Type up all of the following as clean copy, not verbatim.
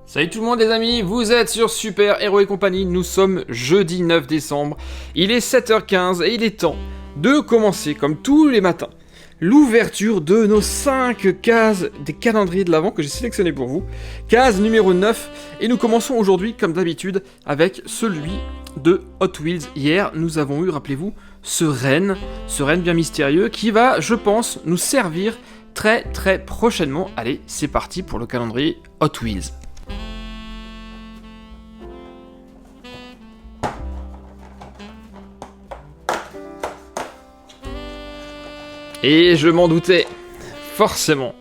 Salut tout le monde les amis, vous êtes sur Super Héros et compagnie, nous sommes jeudi 9 décembre, il est 7h15 et il est temps de commencer comme tous les matins l'ouverture de nos 5 cases des calendriers de l'Avent que j'ai sélectionné pour vous, case numéro 9, et nous commençons aujourd'hui comme d'habitude avec celui de Hot Wheels. Hier nous avons eu, rappelez-vous, ce renne bien mystérieux qui va, je pense, nous servir très prochainement. Allez, c'est parti pour le calendrier Hot Wheels. Et je m'en doutais, forcément,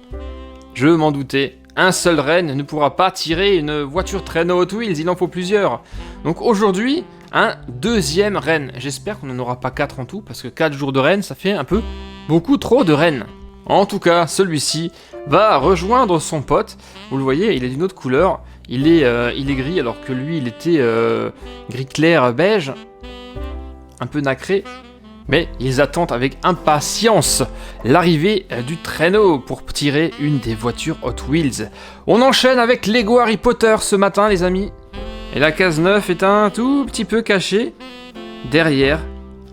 je m'en doutais, un seul renne ne pourra pas tirer une voiture traîneau Hot Wheels, il en faut plusieurs. Donc aujourd'hui, un deuxième renne. J'espère qu'on n'en aura pas 4 en tout, parce que 4 jours de renne, ça fait un peu beaucoup trop de rennes. En tout cas, celui-ci va rejoindre son pote, vous le voyez, il est d'une autre couleur, il est gris, alors que lui, il était gris clair beige, un peu nacré. Mais ils attendent avec impatience l'arrivée du traîneau pour tirer une des voitures Hot Wheels. On enchaîne avec Lego Harry Potter ce matin les amis. Et la case 9 est un tout petit peu cachée derrière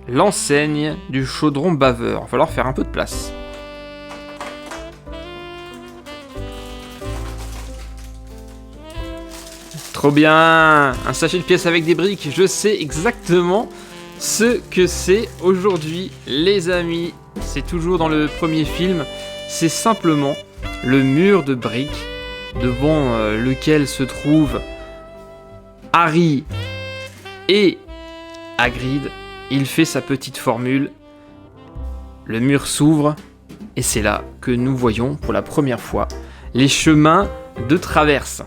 l'enseigne du chaudron baveur. Il va falloir faire un peu de place. Trop bien, un sachet de pièces avec des briques, je sais exactement ce que c'est aujourd'hui, les amis. C'est toujours dans le premier film. C'est simplement le mur de briques devant lequel se trouvent Harry et Hagrid. Il fait sa petite formule. Le mur s'ouvre et c'est là que nous voyons pour la première fois les chemins de traverse.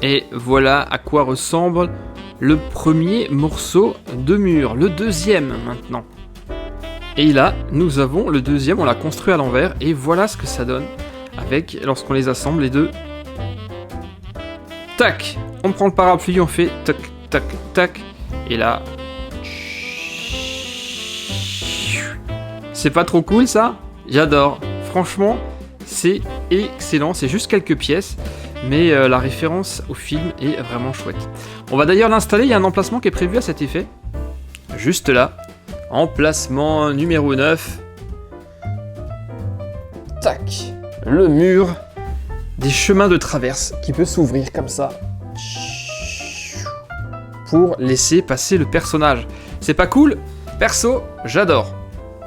Et voilà à quoi ressemble le premier morceau de mur, le deuxième maintenant. Et là, nous avons le deuxième, on l'a construit à l'envers, et voilà ce que ça donne avec, lorsqu'on les assemble les deux. Tac, on prend le parapluie, on fait tac, tac, tac, et là... C'est pas trop cool ça? J'adore, franchement, c'est excellent, c'est juste quelques pièces, mais la référence au film est vraiment chouette. On va d'ailleurs l'installer, il y a un emplacement qui est prévu à cet effet. Juste là. Emplacement numéro 9. Tac. Le mur des chemins de traverse qui peut s'ouvrir comme ça. Pour laisser passer le personnage. C'est pas cool? Perso, j'adore.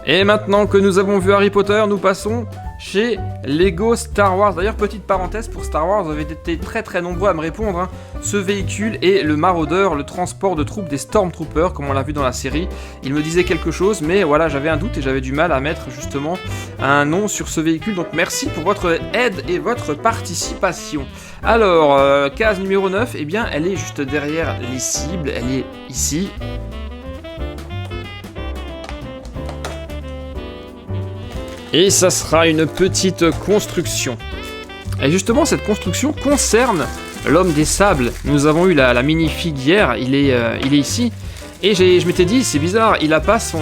Et maintenant que nous avons vu Harry Potter, nous passons chez Lego Star Wars. D'ailleurs, petite parenthèse pour Star Wars, vous avez été très nombreux à me répondre. Hein. Ce véhicule est le Marauder, le transport de troupes des Stormtroopers, comme on l'a vu dans la série. Il me disait quelque chose, mais voilà, j'avais un doute et j'avais du mal à mettre justement un nom sur ce véhicule. Donc merci pour votre aide et votre participation. Alors, case numéro 9, eh bien, elle est juste derrière les cibles. Elle est ici. Et ça sera une petite construction. Et justement, cette construction concerne l'homme des sables. Nous avons eu la minifig hier, il est ici. Et je m'étais dit, c'est bizarre, il a pas son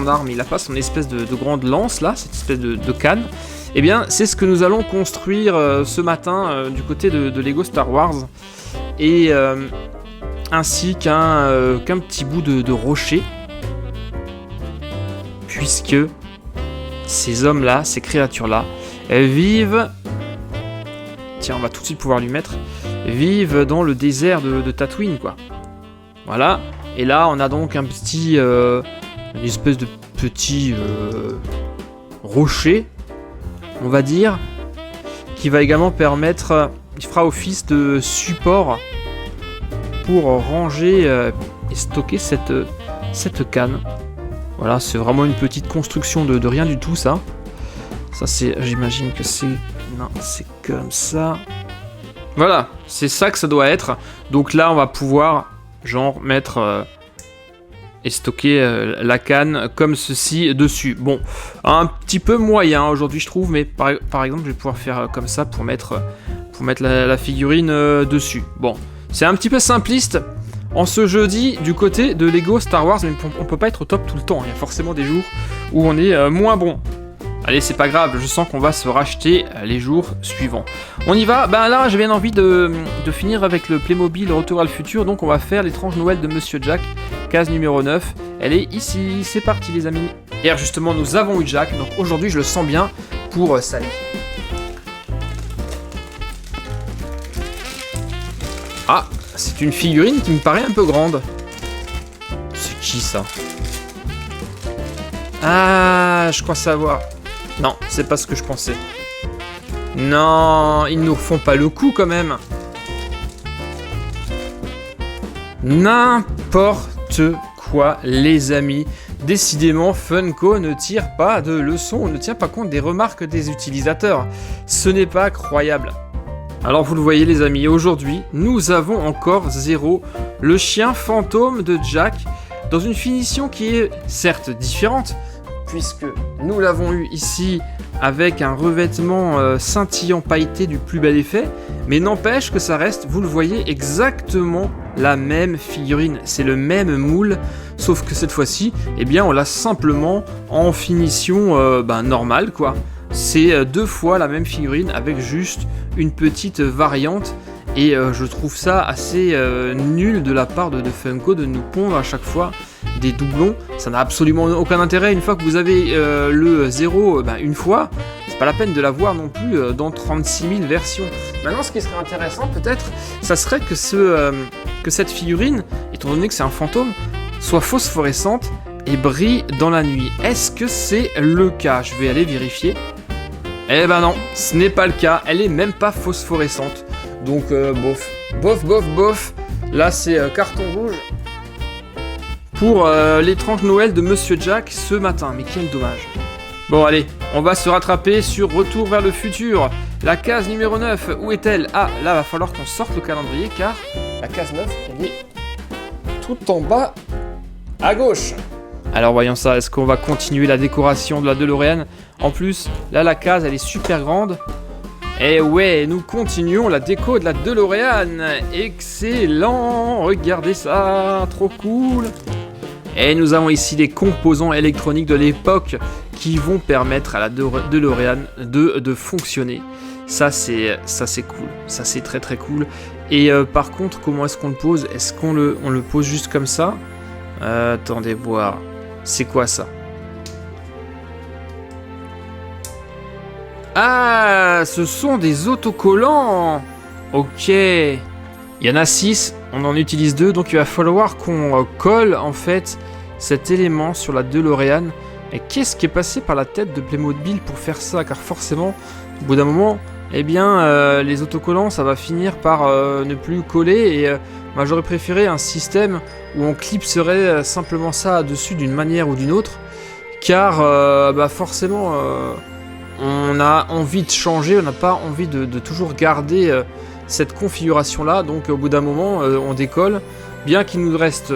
arme, il a pas son espèce de grande lance là, cette espèce de canne. Eh bien, c'est ce que nous allons construire ce matin du côté de Lego Star Wars. Et ainsi qu'un petit bout de rocher. Puisque ces hommes-là, ces créatures-là, vivent... Tiens, on va tout de suite pouvoir lui mettre... Vivent dans le désert de Tatooine, quoi. Voilà. Et là, on a donc un petit... une espèce de petit... rocher, on va dire, qui va également permettre... il fera office de support pour ranger et stocker cette canne. Voilà, c'est vraiment une petite construction de rien du tout, ça. Ça, c'est... j'imagine que c'est... non, c'est comme ça. Voilà, c'est ça que ça doit être. Donc là, on va pouvoir, genre, mettre... et stocker la canne comme ceci dessus. Bon, un petit peu moyen aujourd'hui, je trouve, mais par exemple, je vais pouvoir faire comme ça pour mettre la figurine dessus. Bon, c'est un petit peu simpliste. En ce jeudi, du côté de Lego Star Wars, mais on peut pas être au top tout le temps. Il y a forcément des jours où on est moins bon. Allez, c'est pas grave, je sens qu'on va se racheter les jours suivants. On y va. Ben là, j'ai bien envie de finir avec le Playmobil Retour à le futur, donc on va faire l'étrange Noël de Monsieur Jack, case numéro 9. Elle est ici, c'est parti les amis. Et alors, justement, nous avons eu Jack, donc aujourd'hui, je le sens bien pour Sally. Ah, c'est une figurine qui me paraît un peu grande. C'est qui ça? Ah, je crois savoir. Non, c'est pas ce que je pensais. Non, ils nous refont pas le coup quand même. N'importe quoi, les amis. Décidément, Funko ne tire pas de leçons, ne tient pas compte des remarques des utilisateurs. Ce n'est pas croyable. Alors vous le voyez les amis, aujourd'hui, nous avons encore Zero, le chien fantôme de Jack, dans une finition qui est certes différente, puisque nous l'avons eu ici avec un revêtement scintillant pailleté du plus bel effet, mais n'empêche que ça reste, vous le voyez, exactement la même figurine, c'est le même moule, sauf que cette fois-ci, eh bien on l'a simplement en finition normale quoi. C'est 2 fois la même figurine avec juste une petite variante et je trouve ça assez nul de la part de Funko de nous pondre à chaque fois des doublons. Ça n'a absolument aucun intérêt. Une fois que vous avez le 0 une fois, c'est pas la peine de l'avoir non plus dans 36 000 versions. Maintenant, ce qui serait intéressant peut-être, ça serait que cette figurine, étant donné que c'est un fantôme, soit phosphorescente et brille dans la nuit. Est-ce que c'est le cas? Je vais aller vérifier. Eh ben non, ce n'est pas le cas, elle est même pas phosphorescente. Donc bof. Là c'est carton rouge pour l'étrange Noël de Monsieur Jack ce matin. Mais quel dommage. Bon allez, on va se rattraper sur Retour vers le futur. La case numéro 9, où est-elle? Ah, là va falloir qu'on sorte le calendrier car la case 9, elle est tout en bas à gauche. Alors voyons ça, est-ce qu'on va continuer la décoration de la DeLorean? En plus, là la case elle est super grande. Et ouais, nous continuons la déco de la DeLorean. Excellent, regardez ça, trop cool. Et nous avons ici les composants électroniques de l'époque qui vont permettre à la DeLorean de fonctionner. Ça c'est cool, ça c'est très très cool. Et par contre, comment est-ce qu'on le pose? Est-ce qu'on le pose juste comme ça? Attendez voir. C'est quoi ça? Ah, ce sont des autocollants. Ok. Il y en a 6, on en utilise 2, donc il va falloir qu'on colle en fait cet élément sur la DeLorean. Et qu'est-ce qui est passé par la tête de Playmobil pour faire ça? Car forcément, au bout d'un moment, eh bien, les autocollants, ça va finir par ne plus coller. Et moi, j'aurais préféré un système où on clipserait simplement ça dessus d'une manière ou d'une autre. Car forcément, on a envie de changer, on n'a pas envie de toujours garder cette configuration-là. Donc au bout d'un moment, on décolle. Bien qu'il nous reste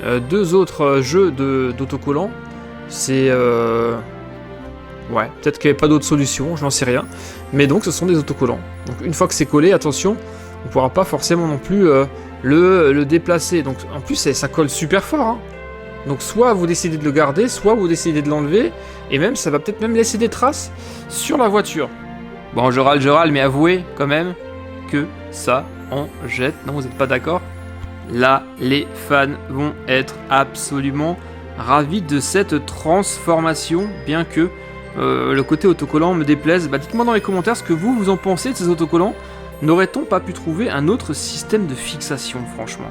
2 autres jeux d'autocollants. C'est... Ouais, peut-être qu'il n'y avait pas d'autre solution, je n'en sais rien. Mais donc ce sont des autocollants. Donc une fois que c'est collé, attention, on ne pourra pas forcément non plus le déplacer. Donc en plus ça colle super fort. Hein. Donc soit vous décidez de le garder, soit vous décidez de l'enlever. Et même ça va peut-être même laisser des traces sur la voiture. Bon, je râle, mais avouez quand même que ça en jette. Non, vous n'êtes pas d'accord? Là, les fans vont être absolument ravis de cette transformation, bien que le côté autocollant me déplaise. Dites-moi dans les commentaires ce que vous en pensez de ces autocollants. N'aurait-on pas pu trouver un autre système de fixation, franchement?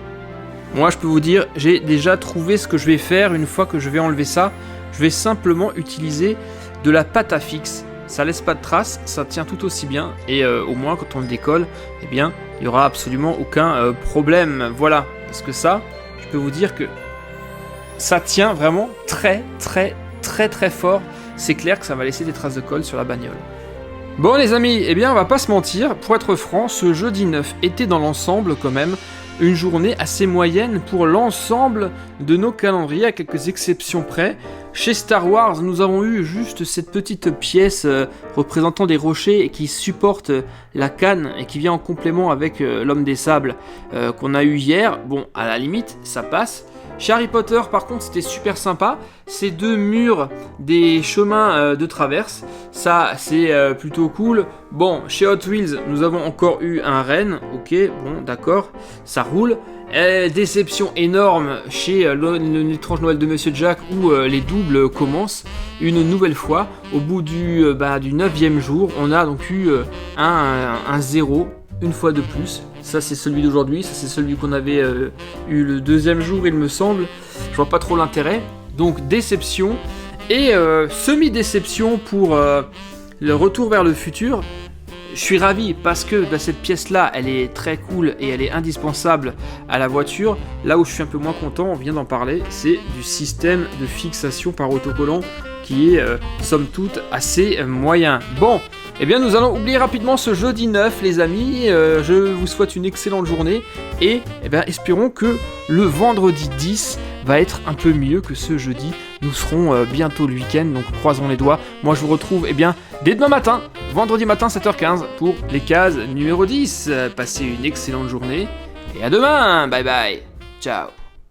Moi, je peux vous dire, j'ai déjà trouvé ce que je vais faire une fois que je vais enlever ça. Je vais simplement utiliser de la pâte à fixe. Ça laisse pas de traces, ça tient tout aussi bien. Et au moins, quand on le décolle, eh bien, il n'y aura absolument aucun problème. Voilà, parce que ça, je peux vous dire que ça tient vraiment très fort. C'est clair que ça va laisser des traces de colle sur la bagnole. Bon les amis, eh bien on va pas se mentir, pour être franc, ce jeudi 9 était dans l'ensemble quand même une journée assez moyenne pour l'ensemble de nos calendriers, à quelques exceptions près. Chez Star Wars, nous avons eu juste cette petite pièce représentant des rochers et qui supporte la canne et qui vient en complément avec l'homme des sables qu'on a eu hier. Bon, à la limite, ça passe. Chez Harry Potter, par contre, c'était super sympa. Ces deux murs des chemins de traverse, ça, c'est plutôt cool. Bon, chez Hot Wheels, nous avons encore eu un renne. Ok, bon, d'accord, ça roule. Déception énorme chez l'étrange Noël de Monsieur Jack où les doubles commencent une nouvelle fois. Au bout du 9e jour, on a donc eu un 0 une fois de plus. Ça c'est celui d'aujourd'hui, ça c'est celui qu'on avait eu le 2e jour il me semble. Je vois pas trop l'intérêt. Donc déception et semi-déception pour le retour vers le futur. Je suis ravi parce que cette pièce-là, elle est très cool et elle est indispensable à la voiture. Là où je suis un peu moins content, on vient d'en parler, c'est du système de fixation par autocollant qui est, somme toute, assez moyen. Bon, eh bien nous allons oublier rapidement ce jeudi 9, les amis. Je vous souhaite une excellente journée et espérons que le vendredi 10 va être un peu mieux que ce jeudi. Nous serons bientôt le week-end, donc croisons les doigts. Moi je vous retrouve dès demain matin, vendredi matin 7h15 pour les cases numéro 10. Passez une excellente journée et à demain, bye bye, ciao.